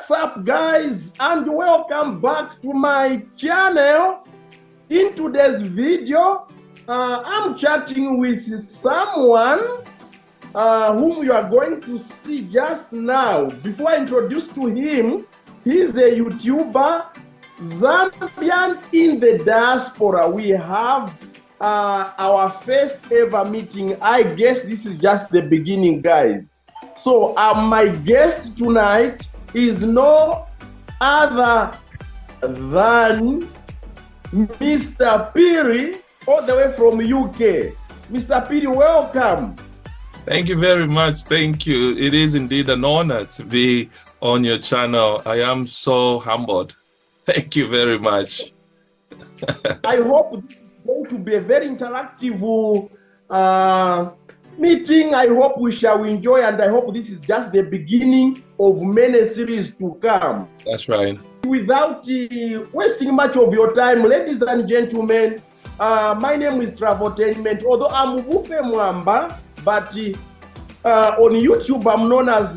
What's up, guys, and welcome back to my channel. In today's video, I'm chatting with someone whom you are going to see just now. Before I introduce to him, he's a YouTuber, Zambian in the Diaspora. We have our first ever meeting. I guess this is just the beginning, guys. So my guest tonight is no other than Mr. Piri, all the way from UK. Mr. Piri, welcome. Thank you very much. Thank you. It is indeed an honor to be on your channel. I am so humbled. Thank you very much. I hope this is going to be a very interactive meeting. I hope we shall enjoy, and I hope this is just the beginning of many series to come. That's right. Without wasting much of your time, ladies and gentlemen, my name is Traveltainment. Although I'm Bufe Mwamba, but on YouTube I'm known as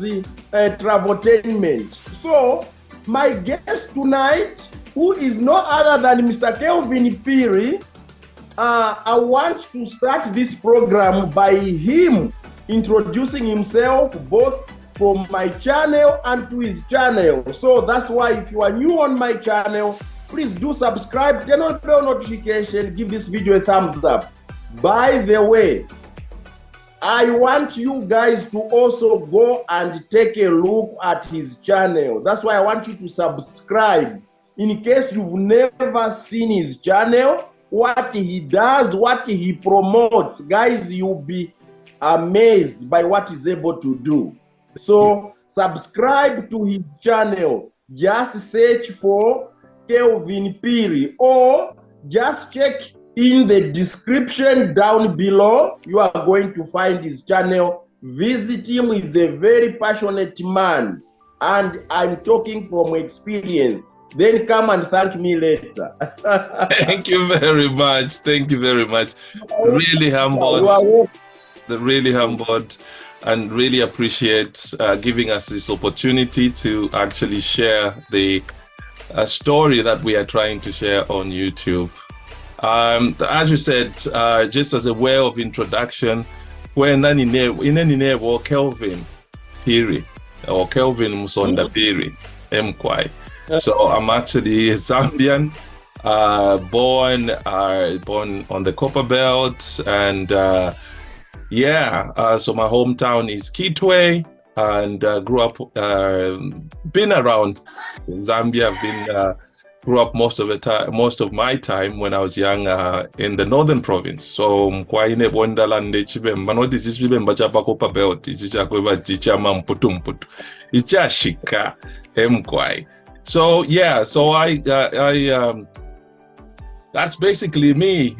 Traveltainment. So my guest tonight, who is no other than Mr. Kelvin Piri, I want to start this program by him introducing himself both from my channel and to his channel. So that's why if you are new on my channel, please do subscribe, turn on bell notification, give this video a thumbs up. By the way, I want you guys to also go and take a look at his channel. That's why I want you to subscribe. In case you've never seen his channel, what he does, what he promotes, guys, you'll be amazed by what he's able to do. So subscribe to his channel. Just search for Kelvin Piri, or just check in the description down below. You are going to find his channel. Visit him. He's a very passionate man, and I'm talking from experience. Then come and thank me later. Thank you very much. Thank you very much. Really humbled. Really humbled, and really appreciate giving us this opportunity to actually share the story that we are trying to share on YouTube. As you said, just as a way of introduction, when in Kelvin Piri or Kelvin Musonda Piri Mkwai. So I'm actually a Zambian, born on the Copper Belt, and so my hometown is Kitwe, and grew up, been around Zambia. Grew up most of my time when I was young in the northern province. So mkwaine bondalande chibemba noti chibemba chapa Copper Belt chichakweba chichama mputu ichashika emkwai. So yeah, so I that's basically me.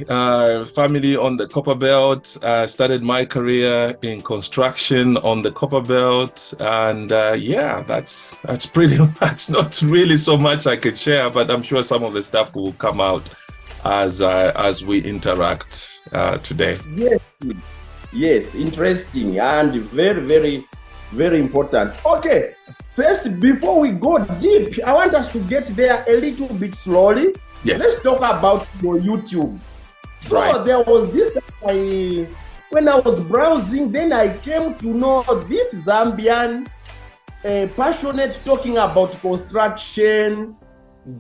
Family on the Copper Belt. Started my career in construction on the Copper Belt, and yeah, that's pretty much. Not really so much I could share, but I'm sure some of the stuff will come out as we interact today. Yes, interesting and very important. Okay. First, before we go deep, I want us to get there a little bit slowly. Yes. Let's talk about your YouTube. So right. There was this, when I was browsing, then I came to know this Zambian, passionate talking about construction,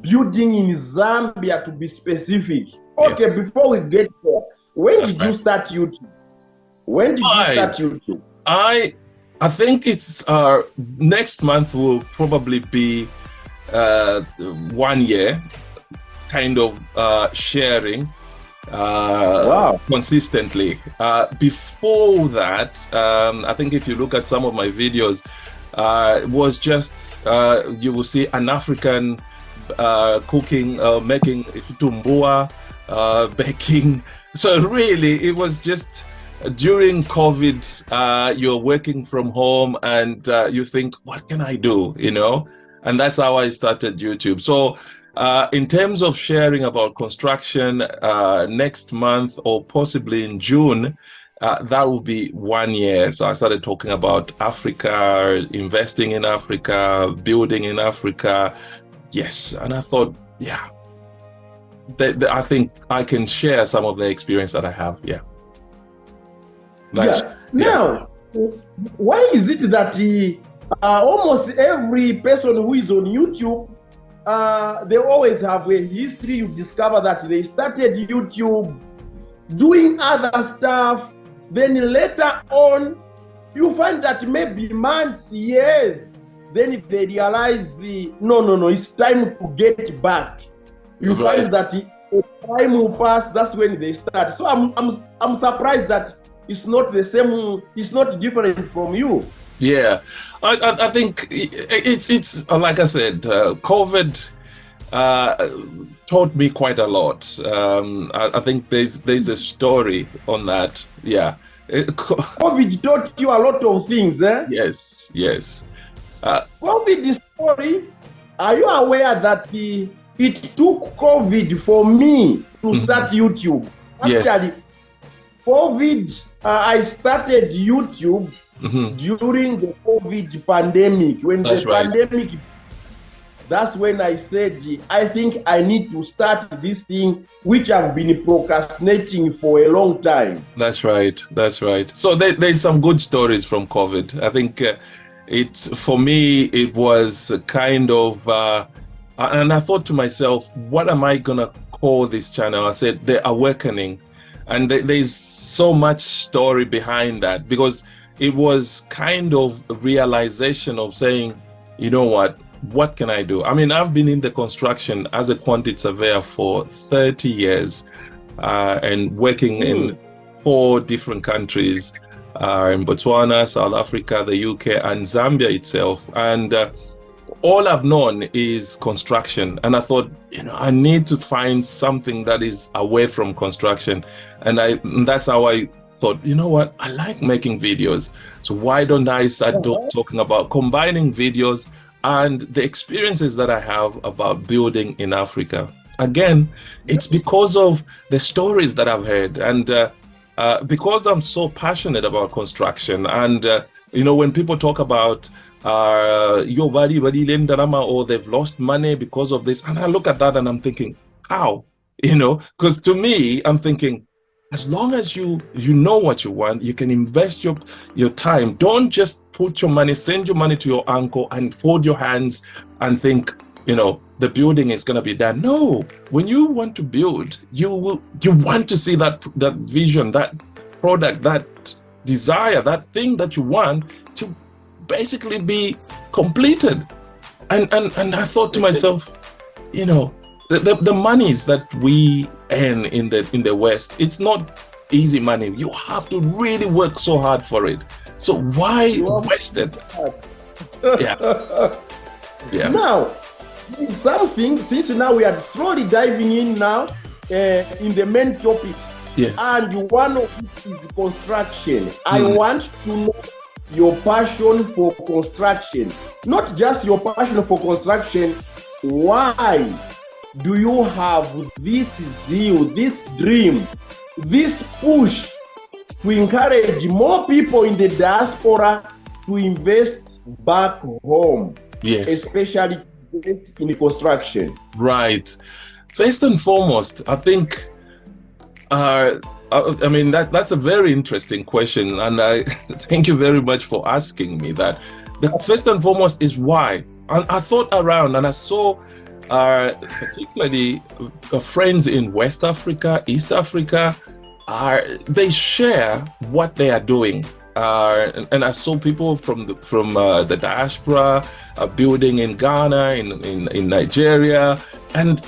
building in Zambia to be specific. Okay, yes. Before we get there, when did you start YouTube? When did you start YouTube? I think it's next month will probably be 1 year kind of sharing consistently. Before that, I think if you look at some of my videos, it was just you will see an African cooking, making tumbua, baking. So really it was just during COVID, you're working from home and you think, what can I do, you know? And that's how I started YouTube. So in terms of sharing about construction, next month or possibly in June, that will be 1 year. So I started talking about Africa, investing in Africa, building in Africa. Yes. And I thought, yeah, I think I can share some of the experience that I have. Yeah. Now, why is it that almost every person who is on YouTube, they always have a history? You discover that they started YouTube doing other stuff, then later on you find that maybe months, years, then they realize no, it's time to get back. You find that time will pass, that's when they start. So I'm surprised that it's not the same, it's not different from you. Yeah, I think it's like I said, COVID taught me quite a lot. I think there's a story on that. Yeah. COVID taught you a lot of things, eh? Yes. COVID story, are you aware that it took COVID for me to start YouTube? Actually, COVID, I started YouTube during the COVID pandemic. When the pandemic, that's when I said, I think I need to start this thing, which I've been procrastinating for a long time. That's right. So there's some good stories from COVID. I think for me, it was kind of, and I thought to myself, what am I going to call this channel? I said, The Awakening. And there's so much story behind that, because it was kind of a realization of saying, you know what can I do? I mean, I've been in the construction as a quantity surveyor for 30 years and working in 4 different countries, in Botswana, South Africa, the UK, and Zambia itself. And all I've known is construction. And I thought, I need to find something that is away from construction. And that's how I thought, I like making videos. So why don't I start talking about combining videos and the experiences that I have about building in Africa? Again, it's because of the stories that I've heard, and because I'm so passionate about construction. And when people talk about or they've lost money because of this, and I look at that and I'm thinking, how? Because to me, I'm thinking, as long as you know what you want, you can invest your time. Don't just put your money, send your money to your uncle and fold your hands and think, the building is going to be done. No, when you want to build, you want to see that vision, that product, that desire, that thing that you want to basically be completed. And I thought to myself, the monies that we earn in the West, it's not easy money. You have to really work so hard for it. So why waste it? Yeah. Now, something, since now we are slowly diving in now in the main topic. Yes. And one of it is construction. I want to know your passion for construction. Not just your passion for construction. Why do you have this zeal, this dream, this push to encourage more people in the diaspora to invest back home? Yes. Especially in construction. Right. First and foremost, I think, that's a very interesting question, and I thank you very much for asking me that. The first and foremost is why. And I thought around and I saw particularly friends in West Africa, East Africa, they share what they are doing. And I saw people from the diaspora building in Ghana, in Nigeria, and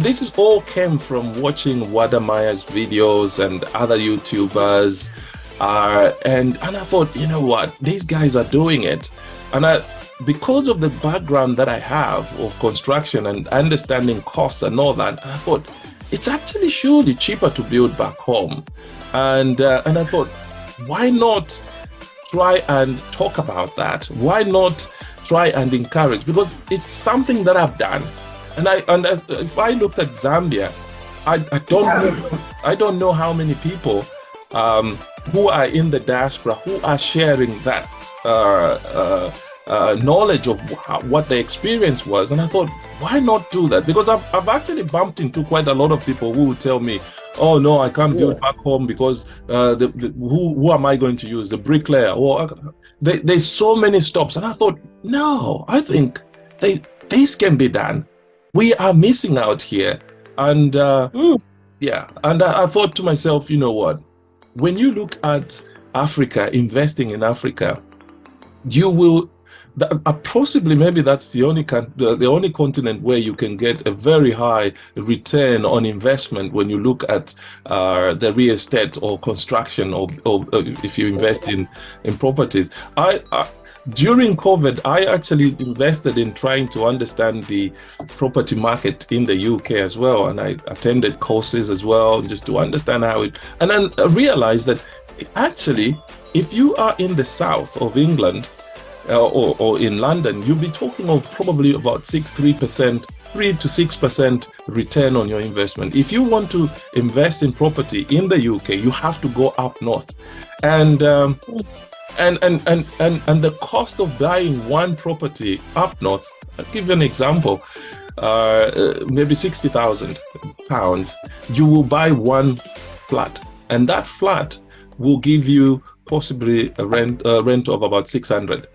this all came from watching Wada Maya's videos and other YouTubers, and I thought, these guys are doing it, and because of the background that I have of construction and understanding costs and all that, I thought it's actually surely cheaper to build back home, and I thought, why not try and talk about that? Why not try and encourage? Because it's something that I've done, and if I looked at Zambia, I don't know how many people who are in the diaspora, who are sharing that knowledge of what the experience was. And I thought, why not do that? Because I've actually bumped into quite a lot of people who would tell me, oh no, I can't build back home because who am I going to use? The bricklayer? Or there's so many stops. And I thought, no, I think this can be done. We are missing out here. And yeah, and I thought to myself, you know what? When you look at Africa, investing in Africa, you will possibly, maybe that's the only continent where you can get a very high return on investment when you look at the real estate or construction, or if you invest in properties. During COVID, I actually invested in trying to understand the property market in the UK as well, and I attended courses as well just to understand how it. And then I realized that actually, if you are in the south of England or in London, you'll be talking of probably about 3 to 6% return on your investment. If you want to invest in property in the UK, you have to go up north, and the cost of buying one property up north, I'll give you an example, maybe £60,000, you will buy one flat, and that flat will give you possibly a rent of about £600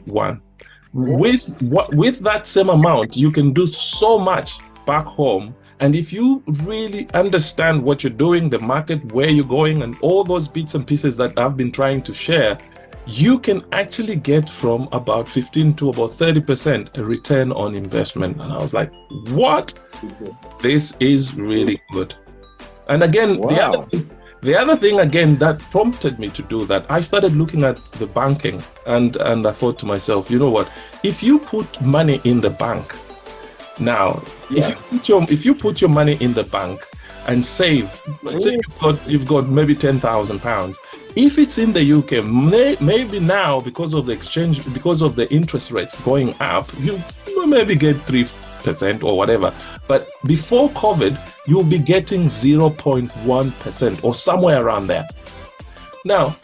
one. With that same amount, you can do so much back home. And if you really understand what you're doing, the market, where you're going, and all those bits and pieces that I've been trying to share, you can actually get from about 15 to about 30% a return on investment. And I was like, what? This is really good. And again, wow. The other thing again that prompted me to do that, I started looking at the banking, and I thought to myself, you know what? If you put money in the bank now, if you put your money in the bank and save, let's say you've got maybe £10,000. If it's in the UK, maybe now because of the exchange, because of the interest rates going up, you maybe get 3% or whatever. But before COVID, you'll be getting 0.1% or somewhere around there. Now,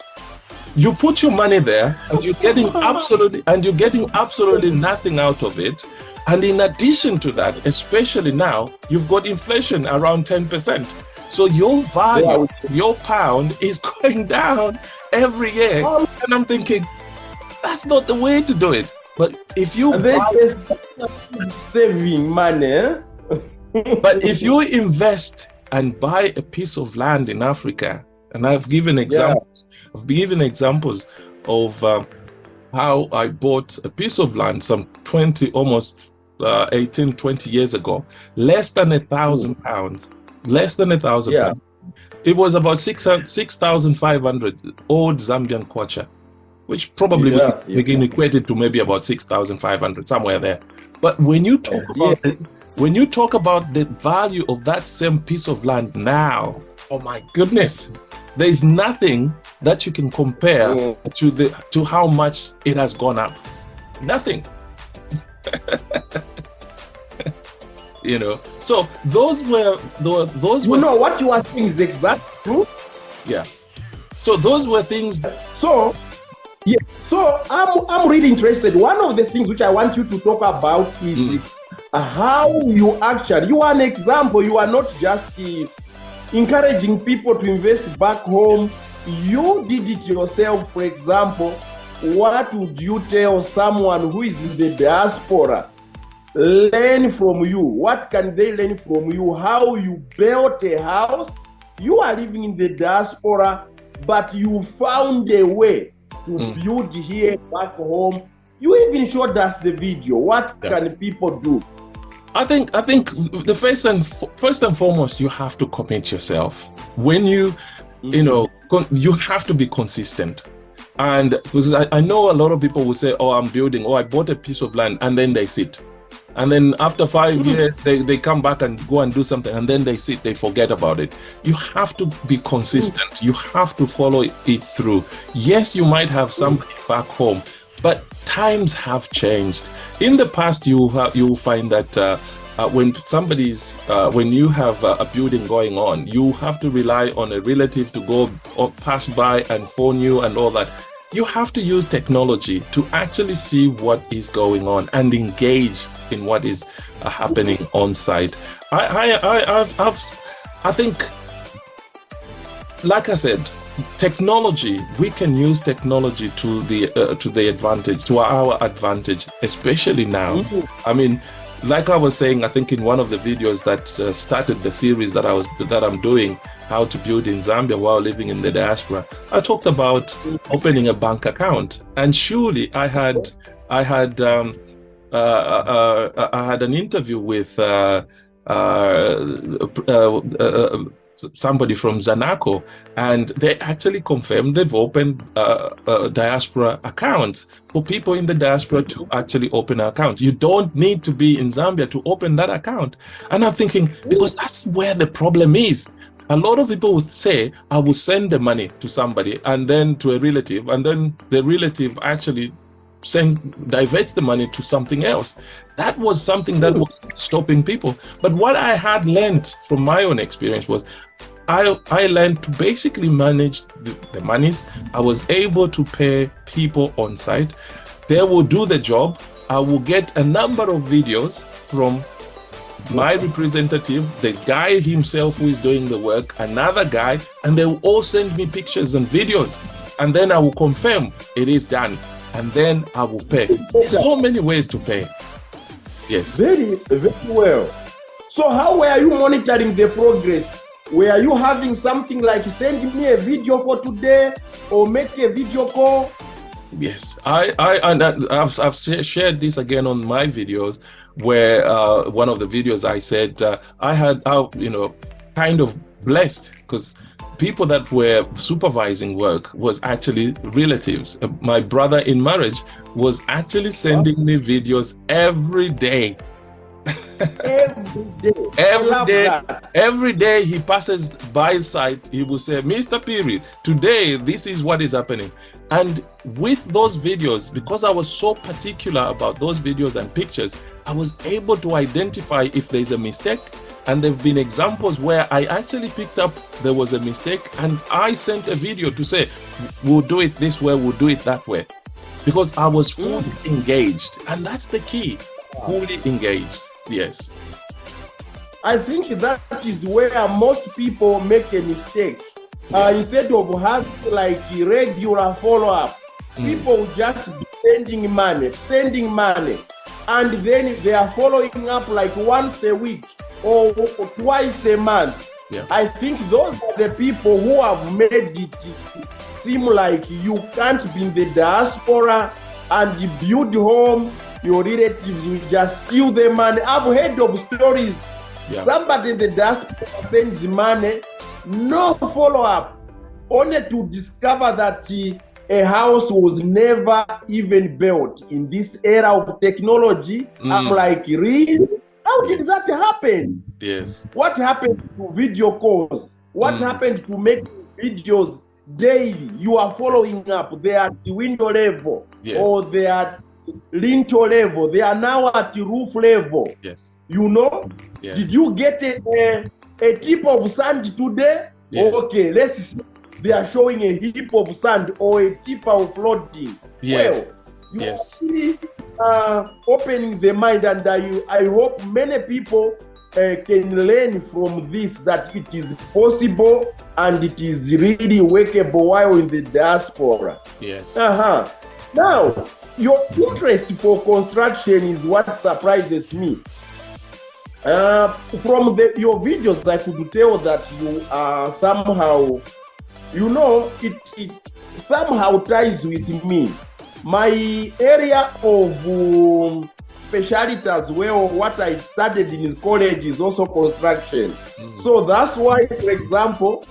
you put your money there, and you're getting absolutely nothing out of it. And in addition to that, especially now, you've got inflation around 10%. So your value, your pound is going down every year. And I'm thinking, that's not the way to do it. But if you saving money, but if you invest and buy a piece of land in Africa, and I've given examples, of how I bought a piece of land some 20 years ago, less than £1,000, less than £1,000. It was about 6,500 old Zambian kwacha, which probably we can equate it to maybe about 6,500, somewhere there. But when you talk about the value of that same piece of land now, oh my goodness, there is nothing that you can compare to how much it has gone up. Nothing. You know, so those were. You know what you are saying is exactly true. Yeah. So those were things. So I'm really interested. One of the things which I want you to talk about is how you are an example. You are not just encouraging people to invest back home. You did it yourself. For example, what would you tell someone who is in the diaspora? Learn from you. What can they learn from you? How you built a house. You are living in the diaspora, but you found a way to build here back home. You even showed us the video. What can people do? I think the first and foremost, you have to commit yourself. When you you have to be consistent. And because I know a lot of people will say, oh, I'm building, I bought a piece of land, and then they sit. And then after 5 years, they come back and go and do something, and then they sit, they forget about it. You have to be consistent. You have to follow it through. Yes, you might have somebody back home, but times have changed. In the past, you will find that when you have a building going on, you have to rely on a relative to go or pass by and phone you and all that. You have to use technology to actually see what is going on and engage in what is happening on site. I think, like I said, technology, we can use technology to the advantage, to our advantage, especially now. Mm-hmm. I mean, like I was saying, I think in one of the videos that started the series that I'm doing, how to build in Zambia while living in the diaspora, I talked about opening a bank account, and surely I had an interview with somebody from Zanaco, and they actually confirmed they've opened a diaspora account for people in the diaspora to actually open an account. You don't need to be in Zambia to open that account. And I'm thinking, because that's where the problem is. A lot of people would say, I will send the money to somebody and then to a relative, and then the relative actually diverts the money to something else. That was something that was stopping people. But what I had learned from my own experience was I learned to basically manage the monies. I was able to pay people on site. They will do the job. I will get a number of videos from my representative, the guy himself who is doing the work, another guy, and they will all send me pictures and videos. And then I will confirm it is done. And then I will pay. There's so many ways to pay. Yes. Very, very well. So how were you monitoring the progress? Were you having something like send me a video for today or make a video call? Yes, I've shared this again on my videos, where one of the videos I said I had, kind of blessed, because people that were supervising work was actually relatives. My brother in marriage was actually sending me videos every day. Every day he passes by site, he will say, Mr. Piri, today this is what is happening. And with those videos, because I was so particular about those videos and pictures, I was able to identify if there's a mistake. And there have been examples where I actually picked up there was a mistake, and I sent a video to say, we'll do it this way, we'll do it that way. Because I was fully engaged. And that's the key, fully engaged. Yes. I think that is where most people make a mistake. Instead of having like regular follow-up, people just be sending money, and then they are following up like once a week or twice a month. Yeah. I think those are the people who have made it seem like you can't be in the diaspora and you build home, your relatives will just steal the money. I've heard of stories. Yeah. Somebody in the diaspora sends money, no follow-up, only to discover that a house was never even built in this era of technology. I'm like, really? How did that happen? Yes. What happened to video calls? What happened to making videos daily? You are following up. They are at the window level, or they are at lintel level. They are now at the roof level. Yes. You know? Yes. Did you get a tip of sand today? Yes. Okay, let's see. They are showing a heap of sand or a tip of flooding. Yes. Well, you see, opening the mind, and I hope many people can learn from this, that it is possible and it is really workable while in the diaspora. Yes. Now, your interest for construction is what surprises me. From your videos, I could tell that you are somehow, it somehow ties with me. My area of specialty as well, what I studied in college is also construction. So that's why, for example,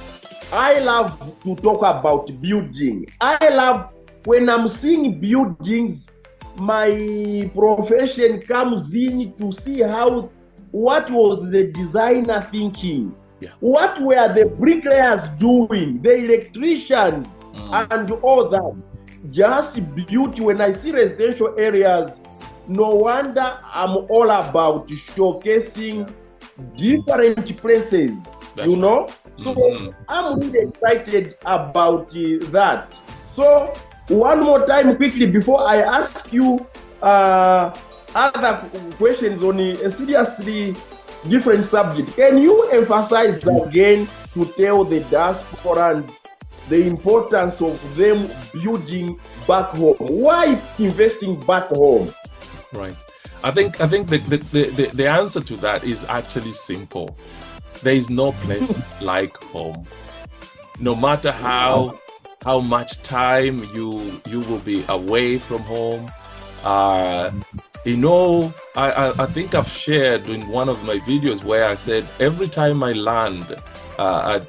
I love to talk about building. I love when I'm seeing buildings, my profession comes in to see what was the designer thinking? Yeah. What were the bricklayers doing? The electricians and all that. Just beauty. When I see residential areas, no wonder I'm all about showcasing different places, That's you know. So I'm really excited about that. So one more time quickly before I ask you other questions on a seriously different subject, can you emphasize again to tell the diasporans the importance of them building back home? Why investing back home? Right. I think the answer to that is actually simple. There is no place like home. No matter how much time you will be away from home. You know, I think I've shared in one of my videos where I said every time I land at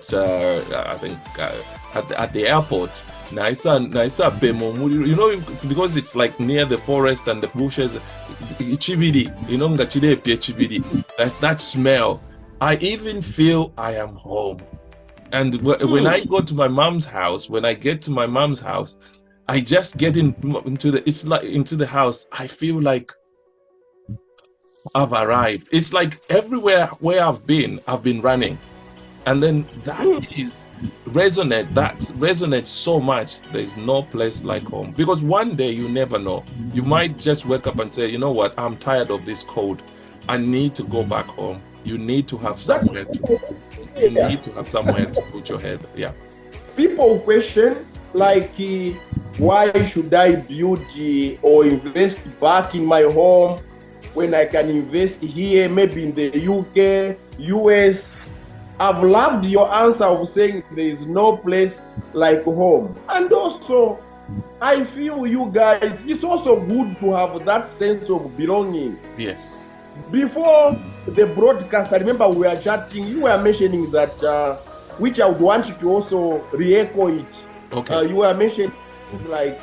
the airport, you know, because it's like near the forest and the bushes, you know, that smell, I even feel I am home. And when I go to my mom's house, when I get to my mom's house, I just get into the house. I feel like I've arrived. It's like everywhere where I've been running. And then that resonates so much. There's no place like home. Because one day, you never know. You might just wake up and say, you know what, I'm tired of this cold. I need to go back home. You need to have somewhere to put your head. Yeah. People question like, why should I build or invest back in my home when I can invest here, maybe in the UK, US? I've loved your answer of saying there is no place like home. And also, I feel you guys, it's also good to have that sense of belonging. Yes. Before the broadcast, I remember we were chatting, you were mentioning that, which I would want you to also re-echo it. Okay. You were mentioning things like,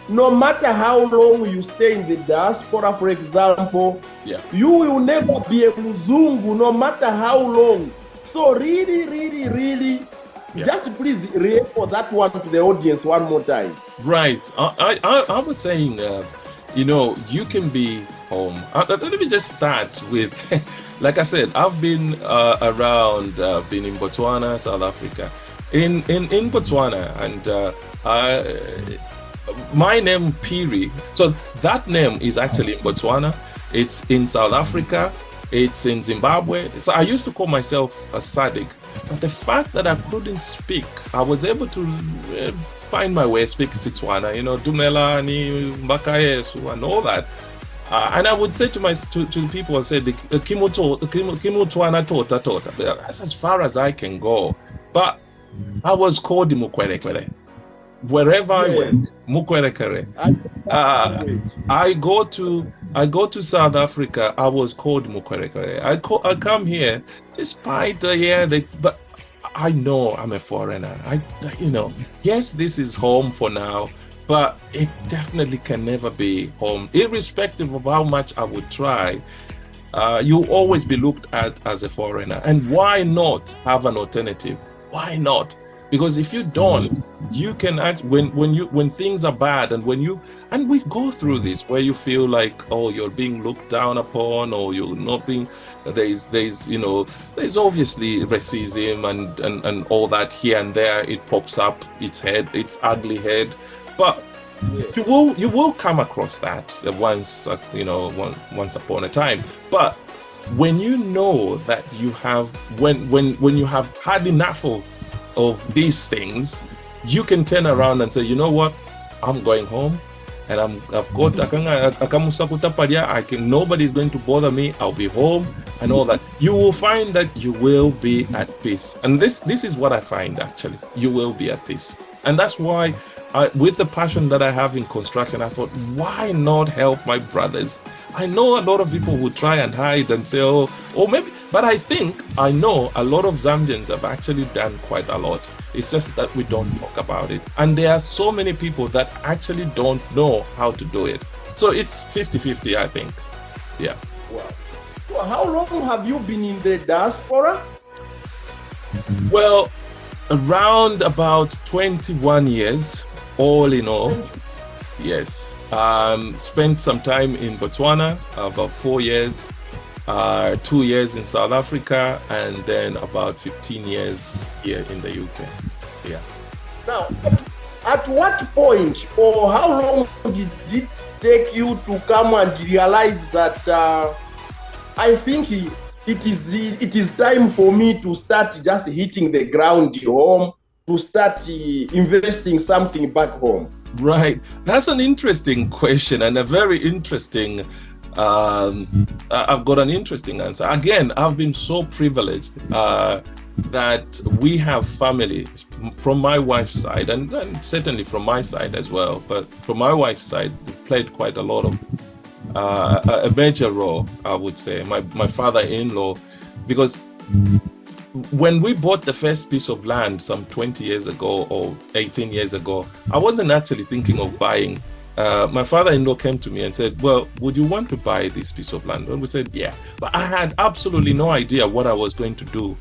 no matter how long you stay in the diaspora, for example, you will never be a Mzungu, no matter how long. So really, just please re-echo that one to the audience one more time. Right. I was saying, you know, you can be home. Let me just start with, like I said, I've been around, been in Botswana, South Africa. In Botswana, and my name Piri. So that name is actually in Botswana. It's in South Africa. It's in Zimbabwe. So I used to call myself a Sadiq. But the fact that I couldn't speak, I was able to find my way, speak Setswana, you know, Dumela, ni Mbakayesu, and all that. And I would say to the people, I said, Kimutwana tota. That's as far as I can go. But I was called Mukwerekwere. Wherever I went, Mukwerekere. I go to South Africa. I was called Mukwerekere. I come here, despite but I know I'm a foreigner. You know, yes, this is home for now, but it definitely can never be home, irrespective of how much I would try. You'll always be looked at as a foreigner. And why not have an alternative? Why not? Because if you don't, you can act when things are bad, and we go through this where you feel like, oh, you're being looked down upon, or you're not being, there's obviously racism and all that here and there. It pops up its ugly head, but you will come across that once upon a time. But when you know that you have when you have had enough of these things, you can turn around and say, you know what, I'm going home, and nobody's going to bother me. I'll be home and all that. You will find that you will be at peace. And this is what I find, actually. You will be at peace. And that's why with the passion that I have in construction, I thought, why not help my brothers? I know a lot of people who try and hide and say, or maybe, but I know a lot of Zambians have actually done quite a lot. It's just that we don't talk about it. And there are so many people that actually don't know how to do it. So it's 50-50, I think. Yeah. Wow. So how long have you been in the diaspora? Well, around about 21 years, all in all. Yes. Spent some time in Botswana, about 4 years, 2 years in South Africa, and then about 15 years here in the UK. Yeah. Now, at what point or how long did it take you to come and realize that I think it is time for me to start just hitting the ground home, to start investing something back home? Right. That's an interesting question and a very interesting, I've got an interesting answer. Again, I've been so privileged that we have family from my wife's side and certainly from my side as well. But from my wife's side, we played quite a lot of a major role, I would say, my father-in-law, because when we bought the first piece of land some 20 years ago or 18 years ago, I wasn't actually thinking of buying. My father-in-law came to me and said, well, would you want to buy this piece of land? And we said, yeah. But I had absolutely no idea what I was going to do.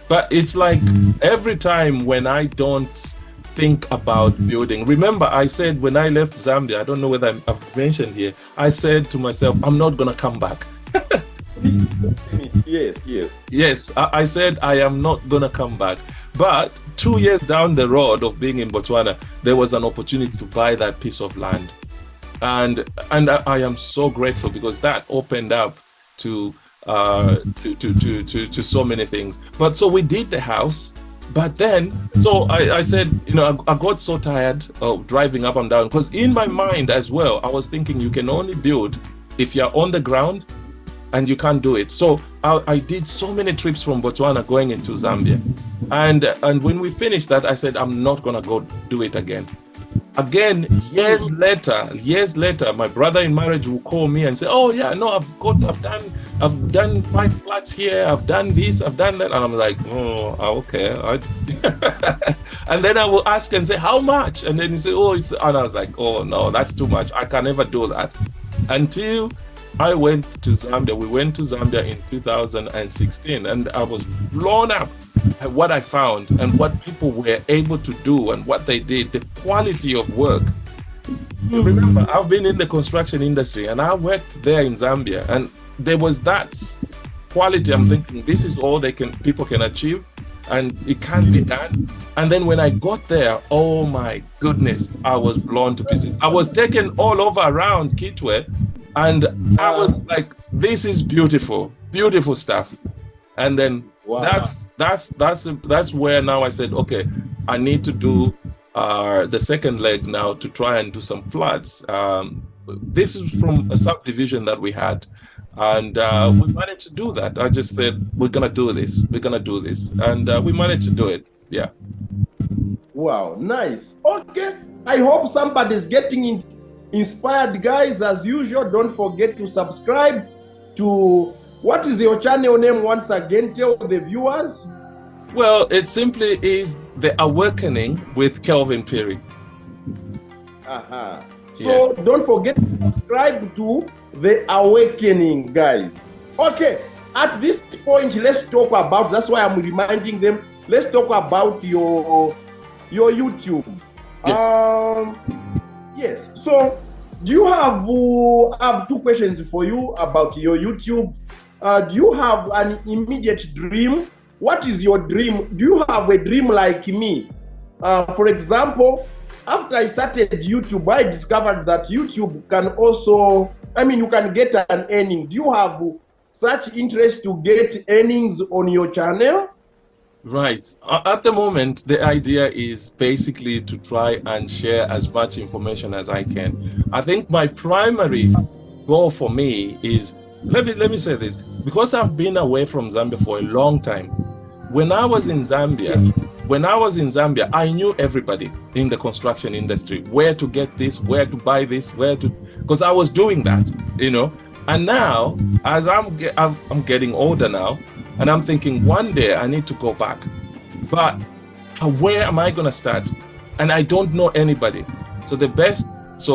But it's like every time when I don't think about building, remember I said when I left Zambia, I don't know whether I've mentioned here, I said to myself, I'm not going to come back. Yes, I said I am not gonna come back. But 2 years down the road of being in Botswana, there was an opportunity to buy that piece of land, and I am so grateful because that opened up to so many things. But so we did the house, but then so I said, you know, I got so tired of driving up and down, because in my mind as well I was thinking you can only build if you're on the ground, and you can't do it. So I did so many trips from Botswana going into Zambia. And when we finished that, I said, I'm not gonna go do it again. Again, years later, my brother in marriage will call me and say, oh yeah, no, I've done 5 flats here, I've done this, I've done that. And I'm like, oh, okay. And then I will ask and say, how much? And then he said, oh, and I was like, oh no, that's too much. I can never do that. Until I went to Zambia. We went to Zambia in 2016, and I was blown up at what I found and what people were able to do and what they did, the quality of work. Remember, I've been in the construction industry and I worked there in Zambia, and there was that quality. I'm thinking this is all people can achieve, and it can be done. And then when I got there, oh my goodness, I was blown to pieces. I was taken all over around Kitwe. And I was like, this is beautiful stuff. And then that's where now I said, okay, I need to do the second leg now to try and do some floods. This is from a subdivision that we had, and we managed to do that. I just said, we're gonna do this, and we managed to do it. Yeah. Wow, nice. Okay, I hope somebody's getting inspired, guys. As usual, don't forget to subscribe to, what is your channel name once again? Tell the viewers. Well, it simply is The Awakening with Kelvin Perry. So don't forget to subscribe to The Awakening, guys. Okay, at this point, let's talk about, that's why I'm reminding them, let's talk about your YouTube. Yes. Yes. So, do you have, I have 2 questions for you about your YouTube. Do you have an immediate dream? What is your dream? Do you have a dream like me? For example, after I started YouTube, I discovered that YouTube can also, you can get an earning. Do you have such interest to get earnings on your channel? Right. At the moment, the idea is basically to try and share as much information as I can. I think my primary goal for me is, let me say this, because I've been away from Zambia for a long time. When I was in Zambia, I knew everybody in the construction industry, where to get this, where to buy this, because I was doing that, you know. And now, as I'm getting older now, and I'm thinking one day I need to go back, but where am I gonna start? And I don't know anybody. So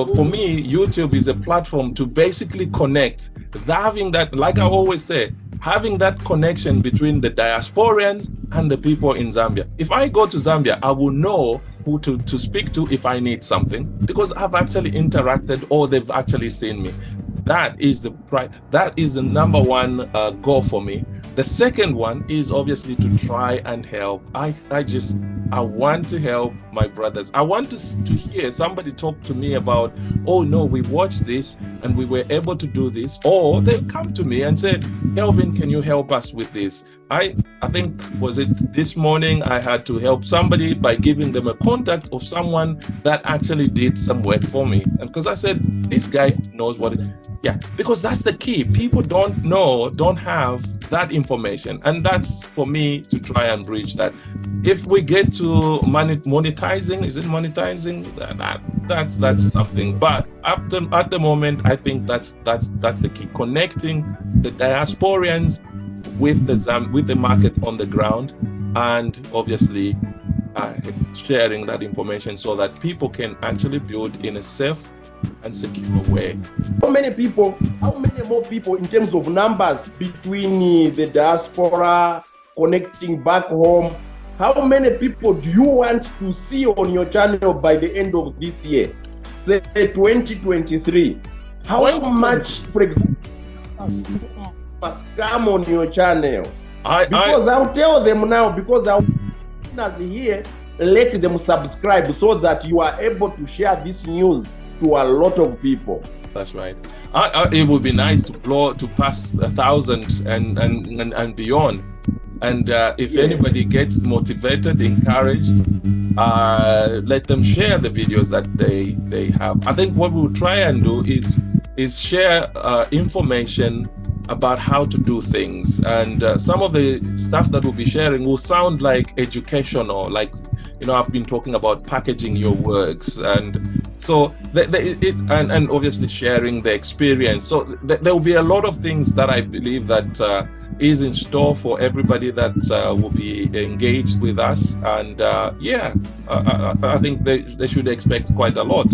for me, YouTube is a platform to basically connect, having that, like I always say, having that connection between the diasporans and the people in Zambia. If I go to Zambia, I will know who to speak to if I need something, because I've actually interacted or they've actually seen me. That is the number one goal for me. The second one is obviously to try and help. I want to help my brothers. I want to hear somebody talk to me about, oh no, we watched this and we were able to do this, or they come to me and say, Kelvin, can you help us with this? I think, was it this morning, I had to help somebody by giving them a contact of someone that actually did some work for me. And because I said, this guy knows what it is. Yeah, because that's the key. People don't have that information. And that's for me to try and bridge that. If we get to monetizing, is it monetizing? That's something. But at the moment, I think that's the key. Connecting the diasporians with the market on the ground, and obviously sharing that information so that people can actually build in a safe and secure way. How many more people in terms of numbers between the diaspora connecting back home? How many people do you want to see on your channel by the end of this year, say 2023? How much, for example, must come on your channel? I'll tell them now, because I'll here, let them subscribe so that you are able to share this news to a lot of people. That's right. It would be nice to pass 1,000 and beyond. And if anybody gets motivated, encouraged, let them share the videos that they have. I think what we'll try and do is share information about how to do things, and some of the stuff that we'll be sharing will sound like educational, like, you know, I've been talking about packaging your works, and so and obviously sharing the experience. So there will be a lot of things that I believe that is in store for everybody that will be engaged with us, and I think they should expect quite a lot.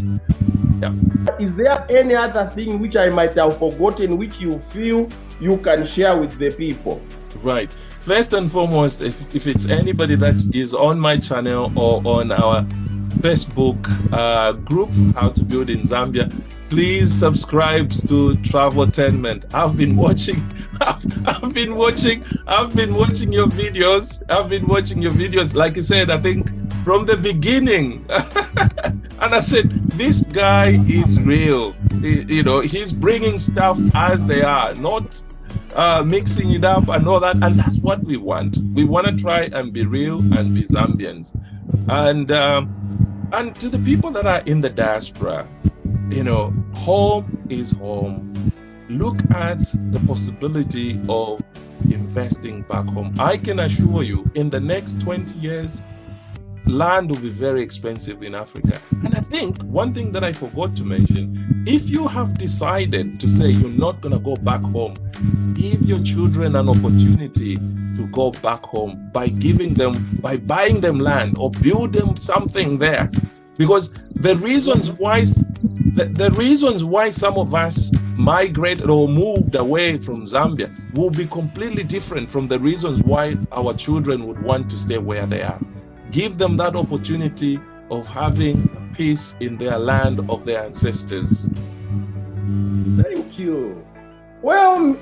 Yeah. Is there any other thing which I might have forgotten which you feel you can share with the people? Right. First and foremost, if it's anybody that is on my channel or on our Facebook group, How to Build in Zambia, please subscribe to Traveltainment. I've been watching your videos. I've been watching your videos, like you said, I think from the beginning. And I said, this guy is real. He's bringing stuff as they are, not mixing it up and all that. And that's what we want. We want to try and be real and be Zambians. And to the people that are in the diaspora, home is home. Look at the possibility of investing back home. I can assure you, in the next 20 years, land will be very expensive in Africa. And I think one thing that I forgot to mention, if you have decided to say you're not going to go back home, give your children an opportunity to go back home by buying them land or build them something there. Because the reasons why some of us migrated or moved away from Zambia will be completely different from the reasons why our children would want to stay where they are. Give them that opportunity of having peace in their land of their ancestors. Thank you. Well,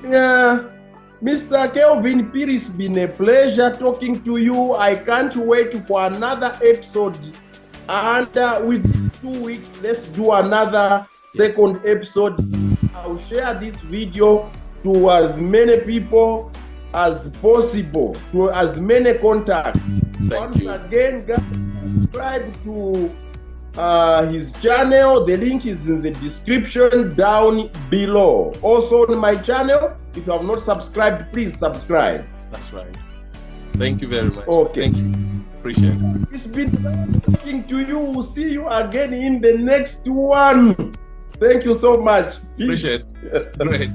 Mr. Kelvin Piri, it's been a pleasure talking to you. I can't wait for another episode. And within 2 weeks, let's do another second episode. I'll share this video to as many people as possible, to as many contacts. Thank you. Once again, guys, subscribe to his channel. The link is in the description down below. Also on my channel, if you have not subscribed, please subscribe. That's right. Thank you very much. Okay. Thank you. Appreciate it. It's been nice talking to you. We'll see you again in the next one. Thank you so much. Peace. Appreciate it. Great.